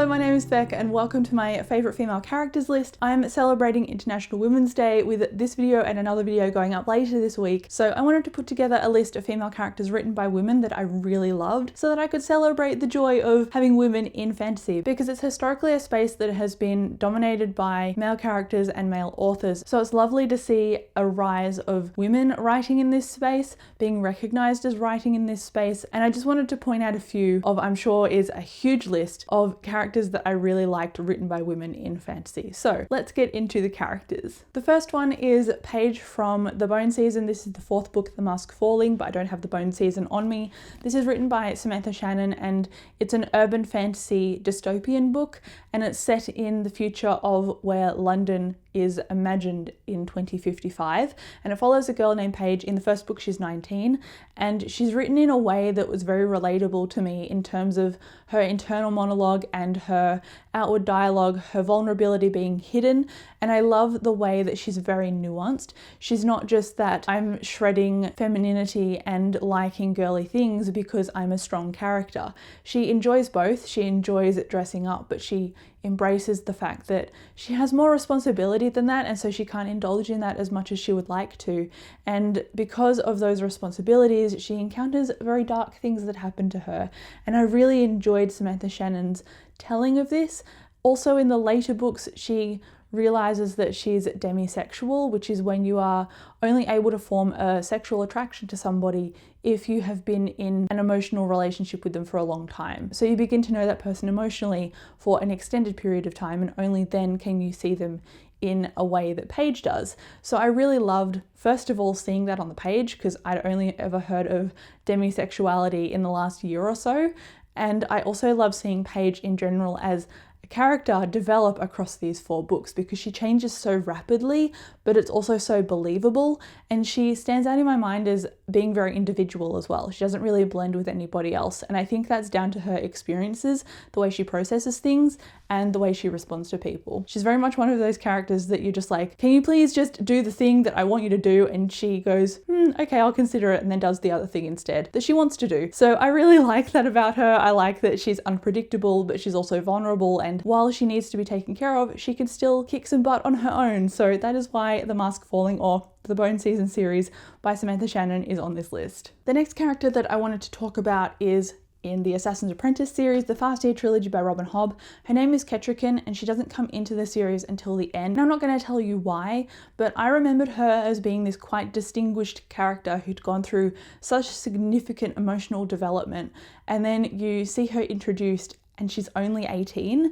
Hello, my name is Beck and welcome to my favourite female characters list. I'm celebrating International Women's Day with this video and another video going up later this week. So I wanted to put together a list of female characters written by women that I really loved so that I could celebrate the joy of having women in fantasy, because it's historically a space that has been dominated by male characters and male authors. So it's lovely to see a rise of women writing in this space, being recognised as writing in this space. And I just wanted to point out a few of, I'm sure is a huge list of characters that I really liked written by women in fantasy. So let's get into the characters. The first one is Paige from The Bone Season. This is the fourth book, The Mask Falling, but I don't have The Bone Season on me. This is written by Samantha Shannon and it's an urban fantasy dystopian book, and it's set in the future of where London is imagined in 2055, and it follows a girl named Paige. In the first book she's 19 and she's written in a way that was very relatable to me in terms of her internal monologue and her outward dialogue, her vulnerability being hidden, and I love the way that she's very nuanced. She's not just that I'm shredding femininity and liking girly things because I'm a strong character. She enjoys both. She enjoys dressing up, but she embraces the fact that she has more responsibility than that, and so she can't indulge in that as much as she would like to. And because of those responsibilities, she encounters very dark things that happen to her. And I really enjoyed Samantha Shannon's telling of this. Also in the later books, she realizes that she's demisexual, which is when you are only able to form a sexual attraction to somebody if you have been in an emotional relationship with them for a long time. So you begin to know that person emotionally for an extended period of time, and only then can you see them in a way that Paige does. So I really loved, first of all, seeing that on the page, because I'd only ever heard of demisexuality in the last year or so. And I also love seeing Paige in general as a character develop across these four books, because she changes so rapidly, but it's also so believable, and she stands out in my mind as being very individual as well. She doesn't really blend with anybody else, and I think that's down to her experiences, the way she processes things, and the way she responds to people. She's very much one of those characters that you're just like, can you please just do the thing that I want you to do? And she goes, okay, I'll consider it, and then does the other thing instead that she wants to do. So I really like that about her. I like that she's unpredictable, but she's also vulnerable, and while she needs to be taken care of, she can still kick some butt on her own. So that is why The Mask Falling, or the Bone Season series by Samantha Shannon, is on this list. The next character that I wanted to talk about is in the Assassin's Apprentice series, the Fast Year trilogy by Robin Hobb. Her name is Kestrel, and she doesn't come into the series until the end. And I'm not going to tell you why, but I remembered her as being this quite distinguished character who'd gone through such significant emotional development, and then you see her introduced and she's only 18,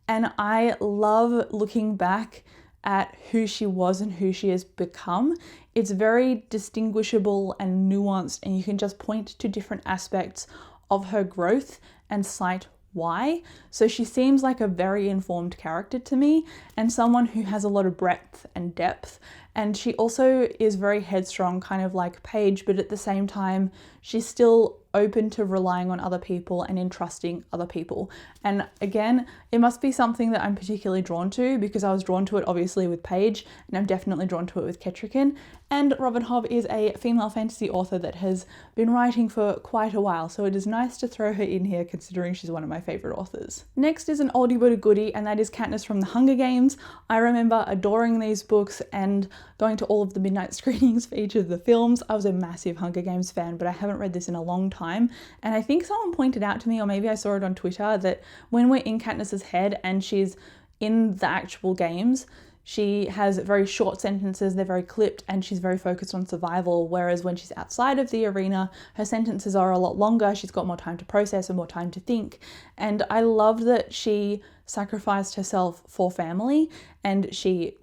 and I love looking back at who she was and who she has become. It's very distinguishable and nuanced, and you can just point to different aspects of her growth and cite why. So she seems like a very informed character to me, and someone who has a lot of breadth and depth. And she also is very headstrong, kind of like Paige, but at the same time, she's still open to relying on other people and entrusting other people. And again, it must be something that I'm particularly drawn to, because I was drawn to it obviously with Paige, and I'm definitely drawn to it with Kestrel. And Robin Hobb is a female fantasy author that has been writing for quite a while, so it is nice to throw her in here considering she's one of my favourite authors. Next is an oldie but a goodie, and that is Katniss from The Hunger Games. I remember adoring these books and going to all of the midnight screenings for each of the films. I was a massive Hunger Games fan, but I haven't read this in a long time. And I think someone pointed out to me, or maybe I saw it on Twitter, that when we're in Katniss's head and she's in the actual games, she has very short sentences, they're very clipped, and she's very focused on survival, whereas when she's outside of the arena, her sentences are a lot longer, she's got more time to process and more time to think. And I loved that she sacrificed herself for family, and she,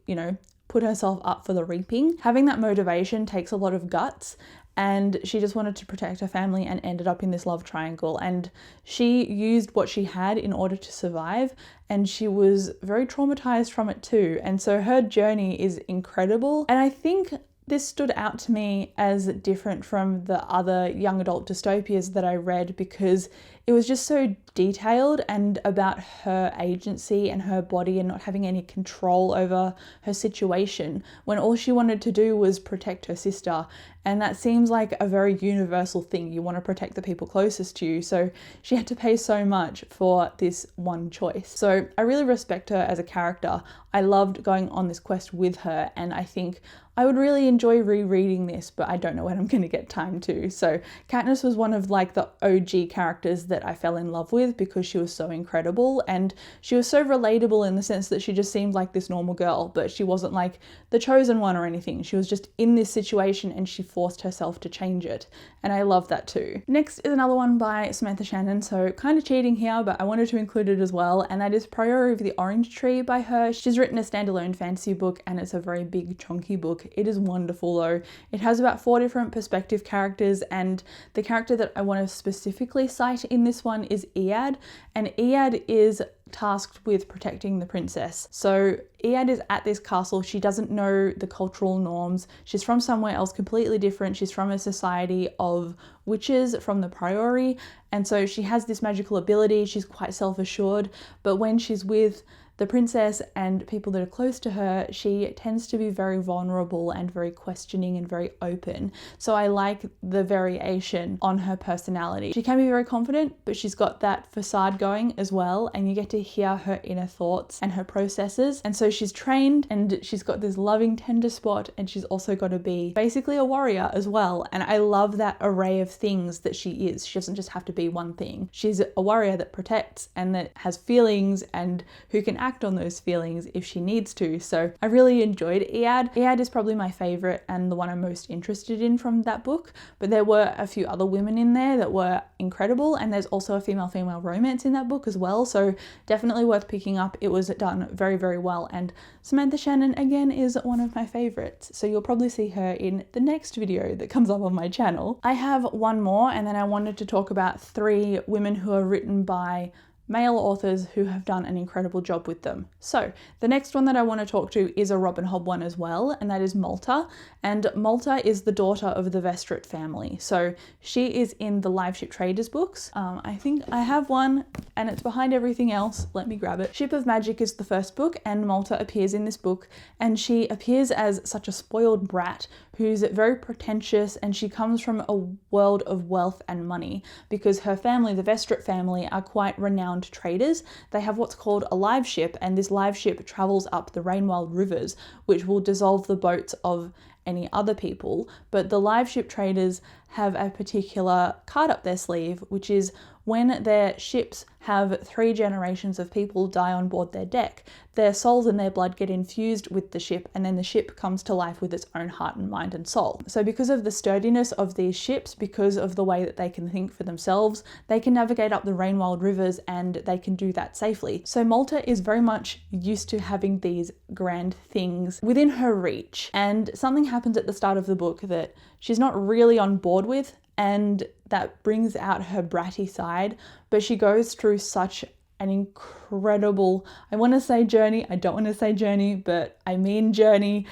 put herself up for the reaping. Having that motivation takes a lot of guts, and she just wanted to protect her family and ended up in this love triangle, and she used what she had in order to survive, and she was very traumatized from it too. And so her journey is incredible, and I think this stood out to me as different from the other young adult dystopias that I read, because it was just so detailed and about her agency and her body and not having any control over her situation when all she wanted to do was protect her sister. And that seems like a very universal thing. You want to protect the people closest to you. So she had to pay so much for this one choice. So I really respect her as a character. I loved going on this quest with her, and I think I would really enjoy rereading this, but I don't know when I'm going to get time to. So Katniss was one of like the OG characters that I fell in love with because she was so incredible and she was so relatable in the sense that she just seemed like this normal girl, but she wasn't like the chosen one or anything. She was just in this situation and she forced herself to change it. And I love that too. Next is another one by Samantha Shannon. So kind of cheating here, but I wanted to include it as well. And that is Priory of the Orange Tree by her. She's written a standalone fantasy book and it's a very big chunky book. It is wonderful though. It has about 4 different perspective characters, and the character that I want to specifically cite in this one is Ead, and Ead is tasked with protecting the princess. So Ead is at this castle. She doesn't know the cultural norms. She's from somewhere else completely different. She's from a society of witches from the Priory, and so she has this magical ability. She's quite self-assured, but when she's with the princess and people that are close to her, she tends to be very vulnerable and very questioning and very open. So I like the variation on her personality. She can be very confident, but she's got that facade going as well, and you get to hear her inner thoughts and her processes. And so she's trained and she's got this loving, tender spot, and she's also got to be basically a warrior as well. And I love that array of things that she is. She doesn't just have to be one thing. She's a warrior that protects and that has feelings and who can act on those feelings if she needs to. So I really enjoyed Ead. Ead is probably my favorite and the one I'm most interested in from that book, but there were a few other women in there that were incredible, and there's also a female-female romance in that book as well, so definitely worth picking up. It was done very, very well, and Samantha Shannon again is one of my favorites, so you'll probably see her in the next video that comes up on my channel. I have one more, and then I wanted to talk about 3 women who are written by male authors who have done an incredible job with them. So the next one that I want to talk to is a Robin Hobb one as well, and that is Malta. And Malta is the daughter of the Vestrit family. So she is in the Live Ship Traders books. I think I have one and it's behind everything else. Let me grab it. Ship of Magic is the first book, and Malta appears in this book, and she appears as such a spoiled brat who's very pretentious, and she comes from a world of wealth and money because her family, the Vestrit family, are quite renowned traders. They have what's called a live ship, and this live ship travels up the Rainwild rivers, which will dissolve the boats of any other people. But the live ship traders have a particular card up their sleeve, which is when their ships have 3 generations of people die on board their deck, their souls and their blood get infused with the ship, and then the ship comes to life with its own heart and mind and soul. So because of the sturdiness of these ships, because of the way that they can think for themselves, they can navigate up the Rainwild rivers, and they can do that safely. So Malta is very much used to having these grand things within her reach, and something happens at the start of the book that she's not really on board with, and that brings out her bratty side, but she goes through such an incredible, I want to say journey, I don't want to say journey, but I mean journey,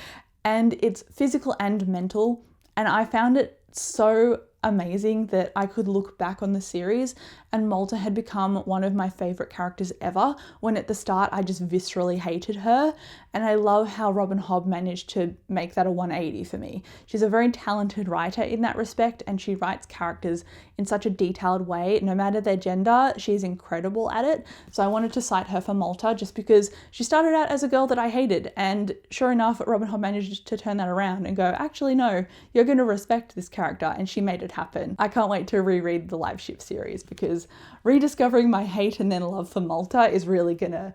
and it's physical and mental, and I found it so amazing that I could look back on the series and Malta had become one of my favorite characters ever, when at the start I just viscerally hated her. And I love how Robin Hobb managed to make that a 180 for me. She's a very talented writer in that respect, and she writes characters in such a detailed way. No matter their gender, she's incredible at it. So I wanted to cite her for Malta just because she started out as a girl that I hated, and sure enough, Robin Hobb managed to turn that around and go, actually no, you're going to respect this character, and she made it happen. I can't wait to reread the Live Ship series because rediscovering my hate and then love for Malta is really gonna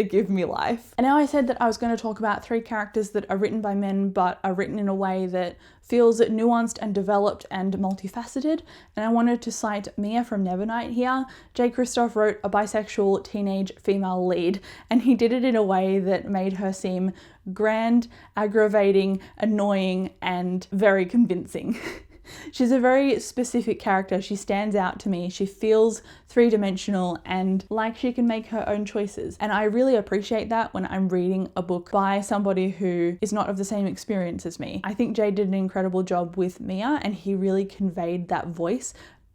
give me life. And now I said that I was going to talk about 3 characters that are written by men but are written in a way that feels nuanced and developed and multifaceted, and I wanted to cite Mia from Nevernight here. J. Kristoff wrote a bisexual teenage female lead, and he did it in a way that made her seem grand, aggravating, annoying, and very convincing. She's a very specific character. She stands out to me. She feels 3-dimensional and like she can make her own choices. And I really appreciate that when I'm reading a book by somebody who is not of the same experience as me. I think Jay did an incredible job with Mia, and he really conveyed that voice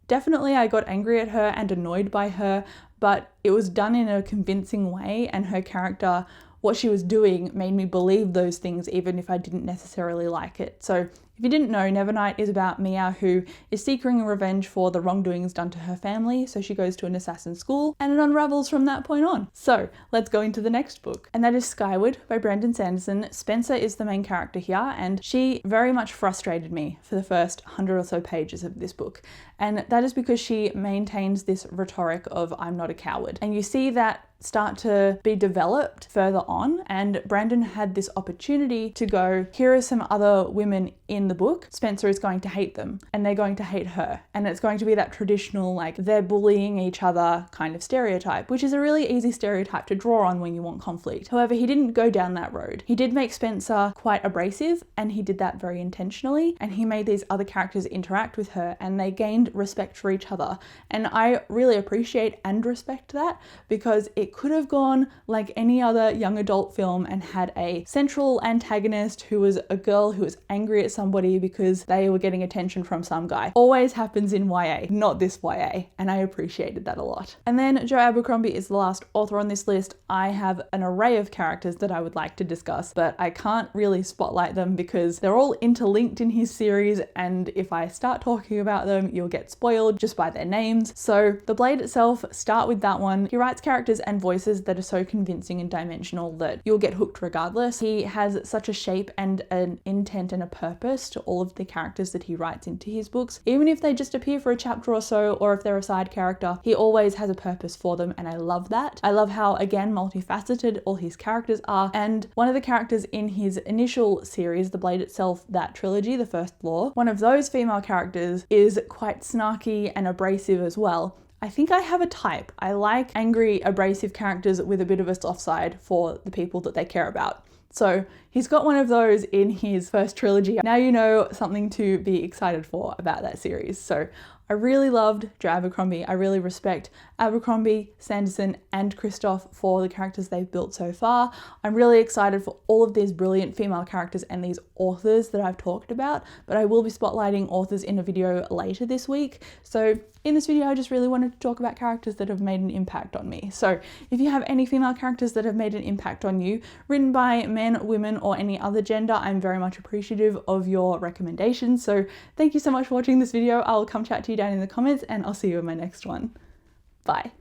Definitely I got angry at her and annoyed by her, but it was done in a convincing way, and her character, what she was doing, made me believe those things even if I didn't necessarily like it. So if you didn't know, Nevernight is about Maja, who is seeking revenge for the wrongdoings done to her family, so she goes to an assassin school, and it unravels from that point on. So let's go into the next book, and that is Skyward by Brandon Sanderson. Spencer is the main character here, and she very much frustrated me for the first 100 or so pages of this book. And that is because she maintains this rhetoric of "I'm not a coward." And you see that start to be developed further on, and Brandon had this opportunity to go, here are some other women in the book, Spencer is going to hate them and they're going to hate her, and it's going to be that traditional like they're bullying each other kind of stereotype, which is a really easy stereotype to draw on when you want conflict. However, he didn't go down that road. He did make Spencer quite abrasive, and he did that very intentionally, and he made these other characters interact with her and they gained respect for each other, and I really appreciate and respect that, because it could have gone like any other young adult film and had a central antagonist who was a girl who was angry at somebody because they were getting attention from some guy. Always happens in YA, not this YA, and I appreciated that a lot. And then Joe Abercrombie is the last author on this list. I have an array of characters that I would like to discuss, but I can't really spotlight them because they're all interlinked in his series, and if I start talking about them, you'll get spoiled just by their names. So The Blade itself, start with that one. He writes characters and voices that are so convincing and dimensional that you'll get hooked regardless. He has such a shape and an intent and a purpose to all of the characters that he writes into his books. Even if they just appear for a chapter or so, or if they're a side character, he always has a purpose for them, and I love that. I love how, again, multifaceted all his characters are, and one of the characters in his initial series, The Blade itself, that trilogy, The First Law, one of those female characters is quite snarky and abrasive as well. I think I have a type. I like angry, abrasive characters with a bit of a soft side for the people that they care about. So he's got one of those in his first trilogy. Now you know something to be excited for about that series. So I really loved Joe Abercrombie. I really respect Abercrombie, Sanderson, and Kristoff for the characters they've built so far. I'm really excited for all of these brilliant female characters and these authors that I've talked about, but I will be spotlighting authors in a video later this week. So in this video, I just really wanted to talk about characters that have made an impact on me. So if you have any female characters that have made an impact on you, written by men, women, or any other gender, I'm very much appreciative of your recommendations. So thank you so much for watching this video. I'll come chat to you down in the comments, and I'll see you in my next one. Bye.